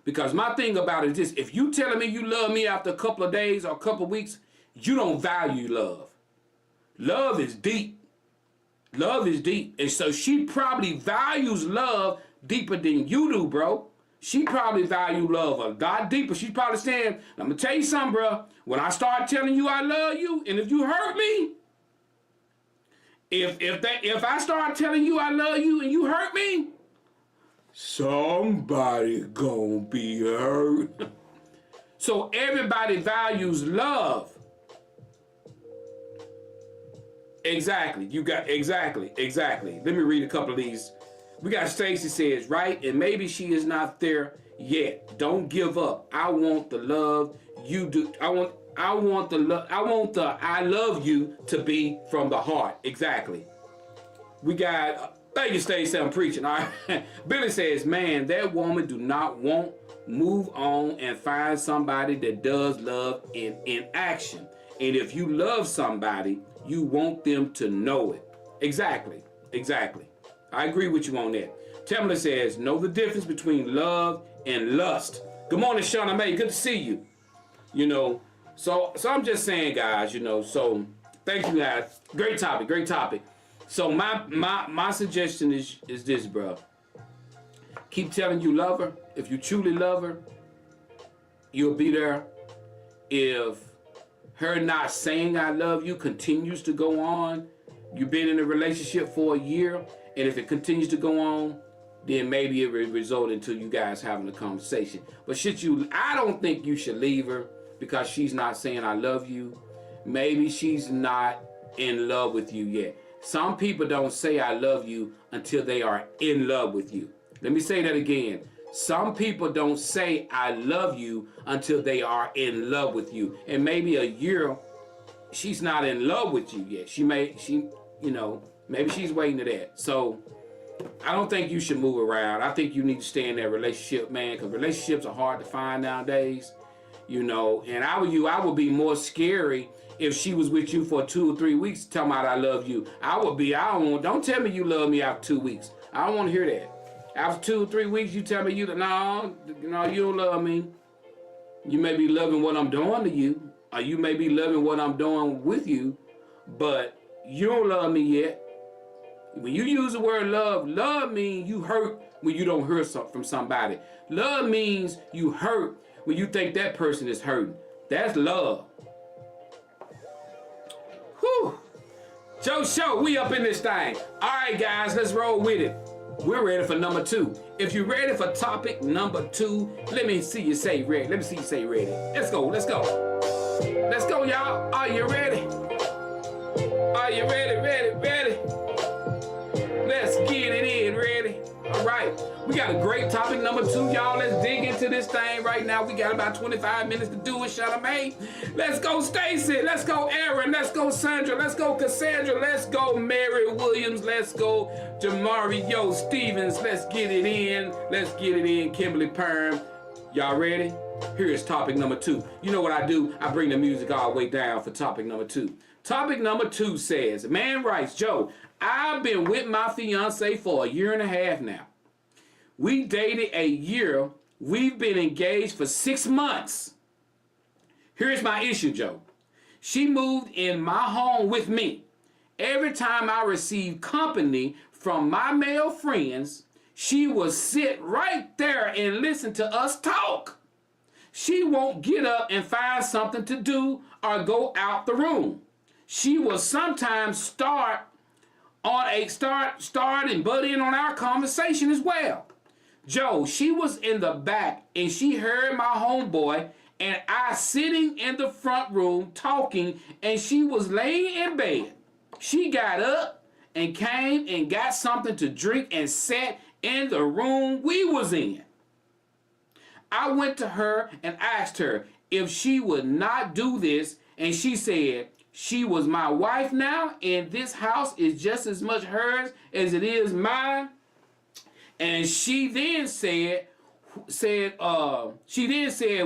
Because my thing about it is this, if you telling me you love me after a couple of days or a couple of weeks, you don't value love. Love is deep. Love is deep. And so she probably values love deeper than you do, bro. She probably values love a lot deeper. She's probably saying, I'm going to tell you something, bro. When I start telling you I love you, and if you hurt me, if I start telling you I love you and you hurt me, somebody gonna be hurt. So everybody values love. Exactly. Exactly. Let me read a couple of these. We got Stacy says, right? And maybe she is not there yet. Don't give up. I want the love you do. I want the I love you to be from the heart. Exactly. We got, thank you, Stacy, I'm preaching. All right. Billy says, man, that woman do not want move on and find somebody that does love in action. And if you love somebody, you want them to know it. Exactly. I agree with you on that. Tamala says, know the difference between love and lust. Good morning, Shauna May. Good to see you. You know, so I'm just saying, guys, you know, so thank you guys. Great topic. So my suggestion is this, bro. Keep telling you love her. If you truly love her, you'll be there. If her not saying I love you continues to go on, you've been in a relationship for a year, and if it continues to go on, then maybe it will result into you guys having a conversation. But I don't think you should leave her because she's not saying I love you. Maybe she's not in love with you yet. Some people don't say I love you until they are in love with you. Let me say that again. Some people don't say I love you until they are in love with you. And maybe a year she's not in love with you yet. Maybe she's waiting to that. So I don't think you should move around. I think you need to stay in that relationship, man, because relationships are hard to find nowadays. You know, and I would be more scary if she was with you for 2 or 3 weeks telling me I love you. Don't tell me you love me after 2 weeks. I don't want to hear that. After 2 or 3 weeks, you tell me you don't love me. You may be loving what I'm doing to you, or you may be loving what I'm doing with you, but you don't love me yet. When you use the word love means you hurt when you don't hear something from somebody. Love means you hurt when you think that person is hurting. That's love. Whew. Joe Show, we up in this thing. All right, guys, let's roll with it. We're ready for number 2. If you're ready for topic number 2, let me see you say ready. Let's go. Let's go, y'all. Are you ready? Are you ready? Let's get it in, ready? All right. We got a great topic number 2, y'all. Let's dig into this thing right now. We got about 25 minutes to do it, Shauna May. Let's go, Stacy. Let's go, Aaron. Let's go, Sandra. Let's go, Cassandra. Let's go, Mary Williams. Let's go, Jamario Stevens. Let's get it in. Kimberly Perm. Y'all ready? Here's topic number 2. You know what I do? I bring the music all the way down for topic number 2. Topic number 2 says, man writes, Joe, I've been with my fiance for a year and a half now. We dated a year. We've been engaged for 6 months. Here's my issue, Joe. She moved in my home with me. Every time I receive company from my male friends, she will sit right there and listen to us talk. She won't get up and find something to do or go out the room. She will sometimes start and butt in on our conversation as well. Joe, she was in the back and she heard my homeboy and I sitting in the front room talking, and she was laying in bed. She got up and came and got something to drink and sat in the room we was in. I went to her and asked her if she would not do this, and she said she was my wife now, and this house is just as much hers as it is mine. And she then said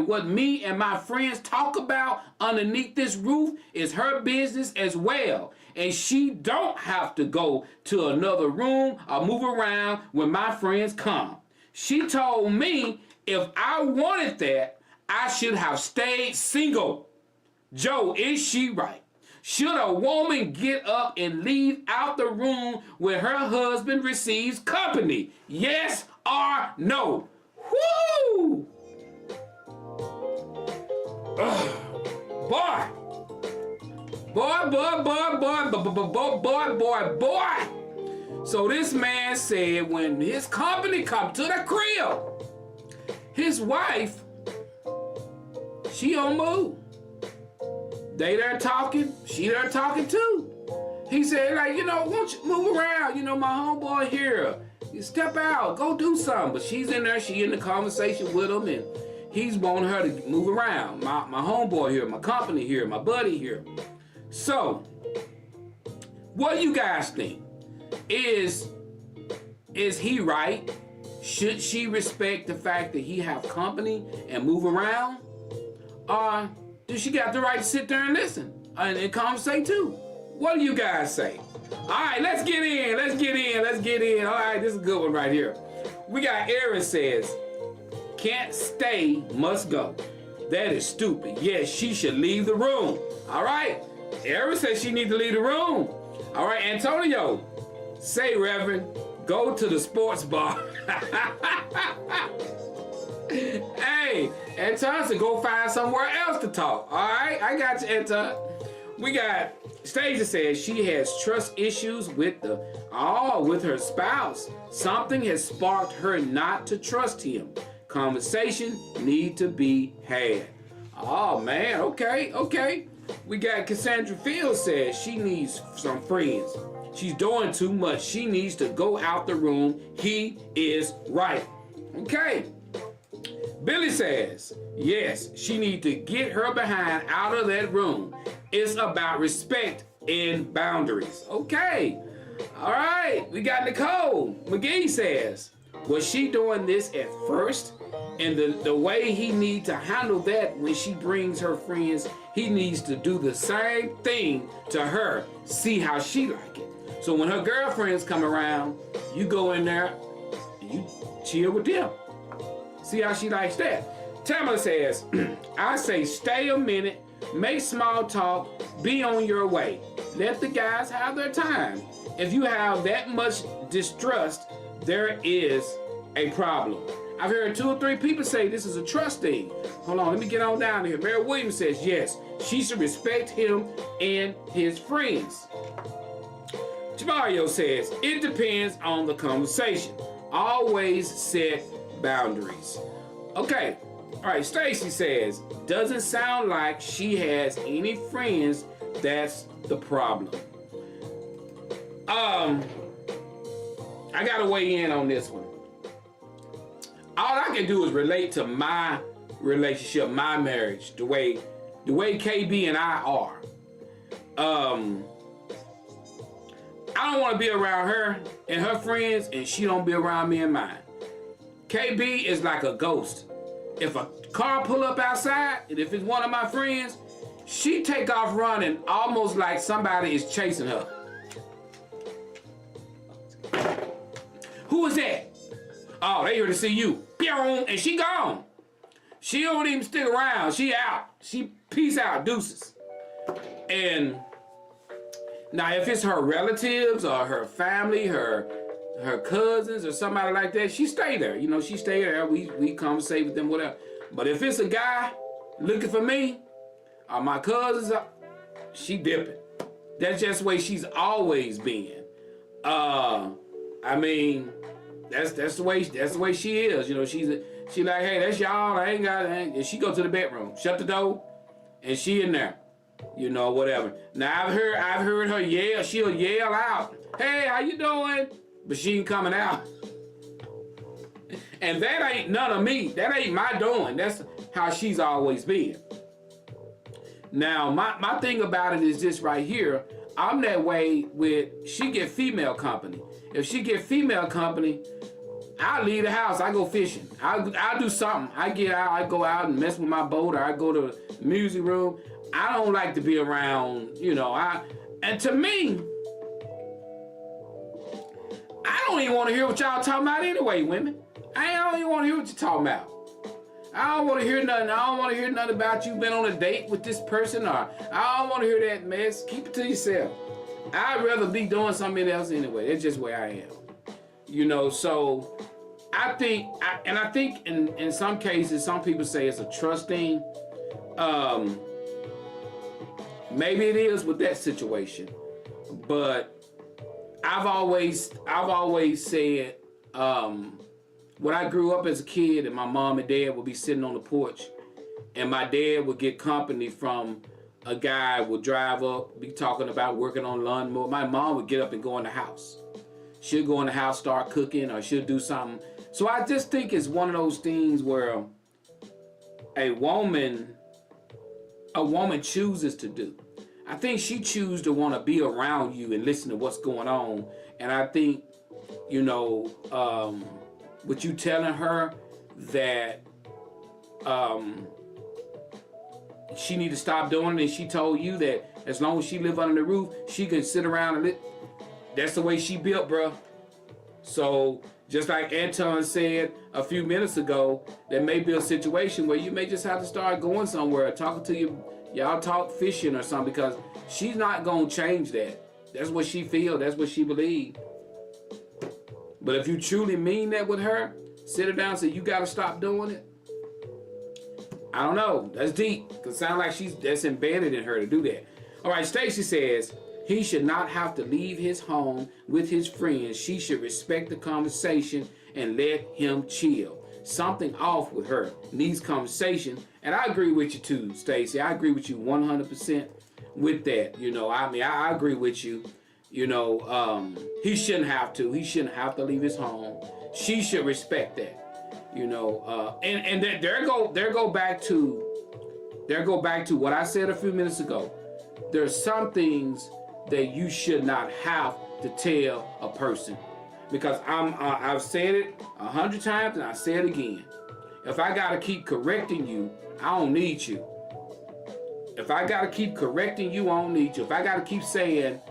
what me and my friends talk about underneath this roof is her business as well. And she don't have to go to another room or move around when my friends come. She told me if I wanted that, I should have stayed single. Joe, is she right? Should a woman get up and leave out the room when her husband receives company? Yes or no? Woo! Boy. So this man said when his company come to the crib, his wife, she on move. They there talking, she there talking too. He said, like, won't you move around? My homeboy here. You step out, go do something. But she's in there, she in the conversation with him, and he's wanting her to move around. My homeboy here, my company here, my buddy here. So, what do you guys think? Is he right? Should she respect the fact that he have company and move around? Or does she got the right to sit there and listen and conversate too? What do you guys say? All right, let's get in. All right, this is a good one right here. We got Aaron says, can't stay, must go. That is stupid. Yes, she should leave the room. All right? Erin says she needs to leave the room. All right, Antonio, say, Reverend, go to the sports bar. Hey, Anton said go find somewhere else to talk. All right, I got you, Anton. We got Stasia says she has trust issues with her spouse. Something has sparked her not to trust him. Conversation need to be had. Oh man, okay. We got Cassandra Fields says she needs some friends. She's doing too much. She needs to go out the room. He is right. Okay. Billy says, yes, she needs to get her behind out of that room. It's about respect and boundaries. Okay. All right. We got Nicole McGee says, was she doing this at first? And the way he needs to handle that when she brings her friends, he needs to do the same thing to her. See how she like it. So when her girlfriends come around, you go in there and you chill with them. See how she likes that. Tamara says, I say stay a minute, make small talk, be on your way. Let the guys have their time. If you have that much distrust, there is a problem. I've heard 2 or 3 people say this is a trust thing. Hold on, let me get on down here. Mary Williams says, yes, she should respect him and his friends. Jamario says, it depends on the conversation. Always set boundaries. Okay, all right, Stacy says, doesn't sound like she has any friends. That's the problem. I gotta weigh in on this one. All I can do is relate to my relationship, my marriage, the way KB and I are. I don't want to be around her and her friends, and she don't be around me and mine. KB is like a ghost. If a car pull up outside, and if it's one of my friends, she take off running almost like somebody is chasing her. Who is that? Oh, they here to see you. And she gone. She don't even stick around. She out. She peace out, deuces. And now if it's her relatives or her family, her cousins or somebody like that, she stay there. You know, she stay there. We conversate with them, whatever. But if it's a guy looking for me or my cousins, she dipping. That's just the way she's always been. I mean, that's the way she is. You know, she like, hey, that's y'all. I ain't got it. And she go to the bedroom, shut the door, and she in there. You know, whatever. Now I've heard her yell. She'll yell out, "Hey, how you doing?" But she ain't coming out. And that ain't none of me. That ain't my doing. That's how she's always been. Now, my thing about it is this right here. I'm that way with, she get female company. If she get female company, I leave the house. I go fishing. I'll do something. I get out. I go out and mess with my boat, or I go to the music room. I don't like to be around, you know. And to me, I don't even want to hear what y'all talking about anyway, women. I don't even want to hear what you're talking about. I don't want to hear nothing. I don't want to hear nothing about you been on a date with this person, or I don't want to hear that mess. Keep it to yourself. I'd rather be doing something else anyway. That's just where I am. You know, so I think in some cases, some people say it's a trust thing. Maybe it is with that situation, but I've always said, when I grew up as a kid and my mom and dad would be sitting on the porch and my dad would get company from a guy, would drive up, be talking about working on lawnmower. My mom would get up and go in the house. She'll go in the house, start cooking, or she'll do something. So I just think it's one of those things where a woman chooses to do. I think she chooses to want to be around you and listen to what's going on. And I think, you know, with you telling her that she need to stop doing it, and she told you that as long as she live under the roof, she can sit around and that's the way she built, bruh. So Just like Anton said a few minutes ago, there may be a situation where you may just have to start going somewhere, talking to y'all talk fishing or something, because she's not going to change that. That's what she feels. That's what she believes. But if you truly mean that with her, sit her down and say, you got to stop doing it. I don't know. That's deep. Because it sounds like that's embedded in her to do that. All right, Stacy says, he should not have to leave his home with his friends. She should respect the conversation and let him chill. Something off with her. Needs conversation. And I agree with you too, Stacy. I agree with you 100% with that. You know, I mean, I agree with you. You know, he shouldn't have to. He shouldn't have to leave his home. She should respect that. You know, and there go back to what I said a few minutes ago. There's some things that you should not have to tell a person, because I've said it 100 times and I say it again. If I gotta keep correcting you, I don't need you. If I gotta keep correcting you, I don't need you. If I gotta keep saying,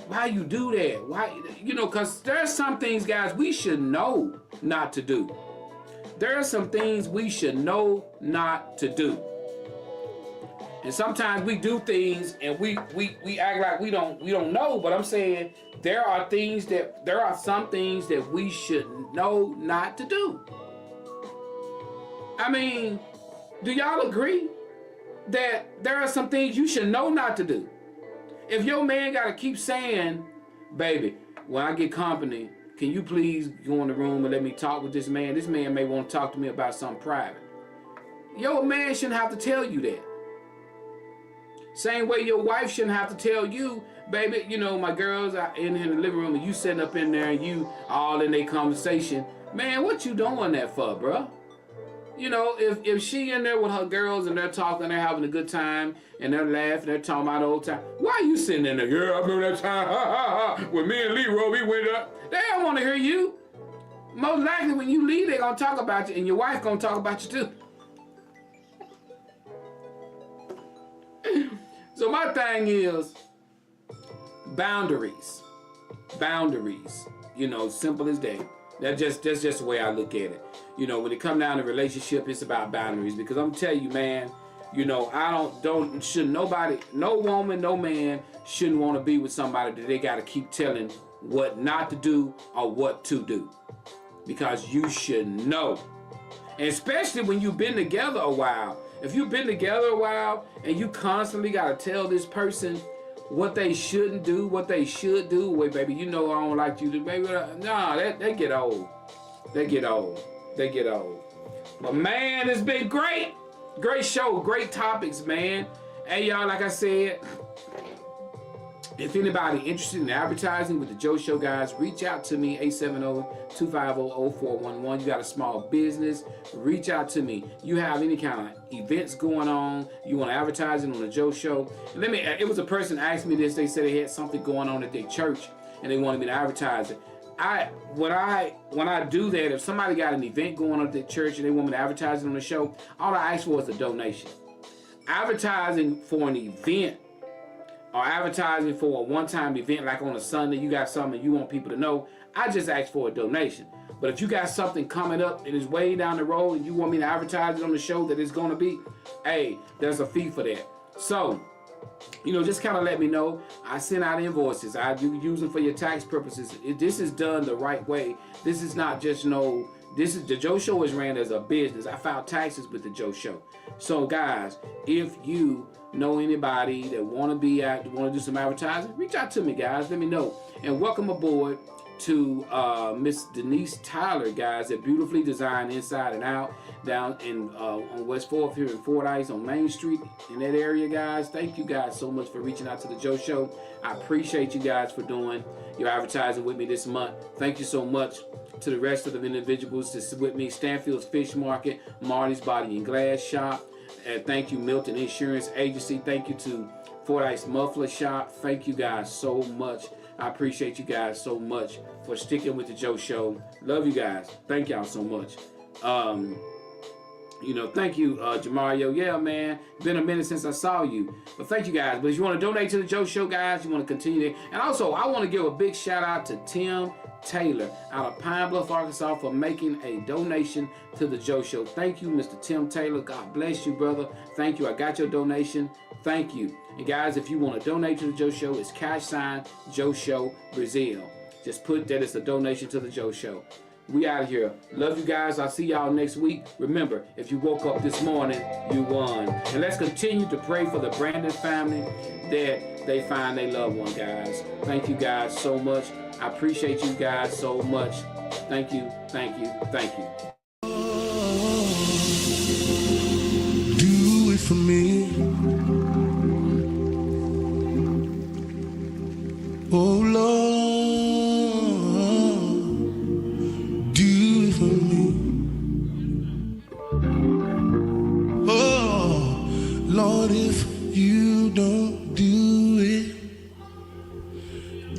why you do that? Why, you know, because there are some things, guys, we should know not to do. There are some things we should know not to do. And sometimes we do things and we act like we don't know, but I'm saying there are some things that we should know not to do. I mean, do y'all agree that there are some things you should know not to do? If your man gotta keep saying, baby, when I get company, can you please go in the room and let me talk with this man? This man may want to talk to me about something private. Your man shouldn't have to tell you that. Same way your wife shouldn't have to tell you, baby, you know, my girls are in the living room and you sitting up in there and you all in their conversation. Man, what you doing that for, bruh? You know, if she in there with her girls and they're talking, they're having a good time and they're laughing, they're talking about the old time. Why are you sitting in there? Yeah, I remember that time, when me and Leroy, we went up. They don't want to hear you. Most likely when you leave, they're going to talk about you and your wife going to talk about you too. So my thing is boundaries. Boundaries. You know, simple as that. That's just the way I look at it. You know, when it comes down to relationship, it's about boundaries. Because I'm telling you, man, you know, no woman, no man shouldn't want to be with somebody that they got to keep telling what not to do or what to do. Because you should know. And especially when you've been together a while. If you've been together a while and you constantly got to tell this person what they shouldn't do, what they should do, wait, baby, you know I don't like you to, baby, nah, they get old. They get old. They get old. But man, it's been great. Great show, great topics, man. Hey, y'all, like I said, if anybody interested in advertising with the Joe Show, guys, reach out to me, 870-250-0411. You got a small business, reach out to me. You have any kind of events going on, you want advertising on the Joe Show. And it was a person asked me this, they said they had something going on at their church and they wanted me to advertise it. When I do that, if somebody got an event going on at their church and they want me to advertise it on the show, all I ask for is a donation. Advertising for an event or advertising for a one-time event, like on a Sunday, you got something you want people to know, I just ask for a donation. But if you got something coming up and it's way down the road and you want me to advertise it on the show that it's going to be, hey, there's a fee for that. So, you know, just kind of let me know. I send out invoices. You use them for your tax purposes. This is done the right way. This is not just the Joe Show is ran as a business. I filed taxes with the Joe Show. So guys, if you know anybody that want to do some advertising, reach out to me, guys. Let me know. And welcome aboard to Miss Denise Tyler, guys, that beautifully designed inside and out down in on West 4th here in Fordyce on Main Street in that area, guys. Thank you guys so much for reaching out to the Joe Show. I appreciate you guys for doing your advertising with me this month. Thank you so much to the rest of the individuals that's with me. Stanfield's Fish Market, Marty's Body and Glass Shop. And thank you, Milton Insurance Agency. Thank you to Fordyce Muffler Shop. Thank you guys so much. I appreciate you guys so much for sticking with the Joe Show. Love you guys. Thank y'all so much. You know, thank you, Jamario. Yeah, man, been a minute since I saw you. But thank you guys. But if you want to donate to the Joe Show, guys, you want to continue it. And also, I want to give a big shout out to Tim Taylor out of Pine Bluff, Arkansas, for making a donation to the Joe Show. Thank you, Mr. Tim Taylor. God bless you, brother. Thank you. I got your donation. Thank you. And guys, if you want to donate to the Joe Show, it's #Joe Show Brazil. Just put that it's a donation to the Joe Show. We out of here. Love you guys. I'll see y'all next week. Remember, if you woke up this morning, you won. And let's continue to pray for the Brandon family that they find their loved one, guys. Thank you guys so much. I appreciate you guys so much. Thank you, thank you, thank you. Do it for me. Oh Lord, do it for me. Oh Lord, if you don't do it,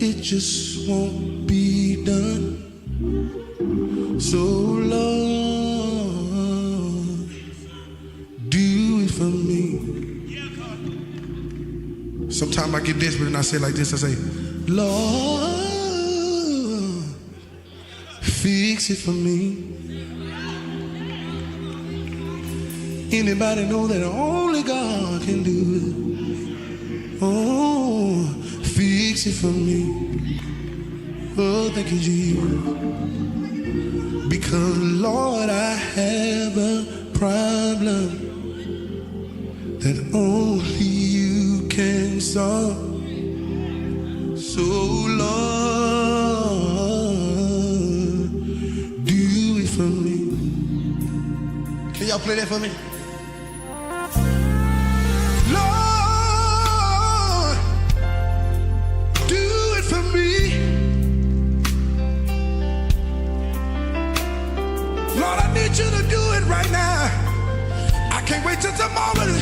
it just won't be done. So Lord, do it for me. Sometimes I get desperate and I say like this, I say, Lord, fix it for me. Anybody know that only God can do it? Oh, fix it for me. Oh, thank you, Jesus. Because, Lord, I have a problem that only you can solve. So, Lord, do it for me. Can y'all play that for me? Lord, do it for me. Lord, I need you to do it right now. I can't wait till tomorrow to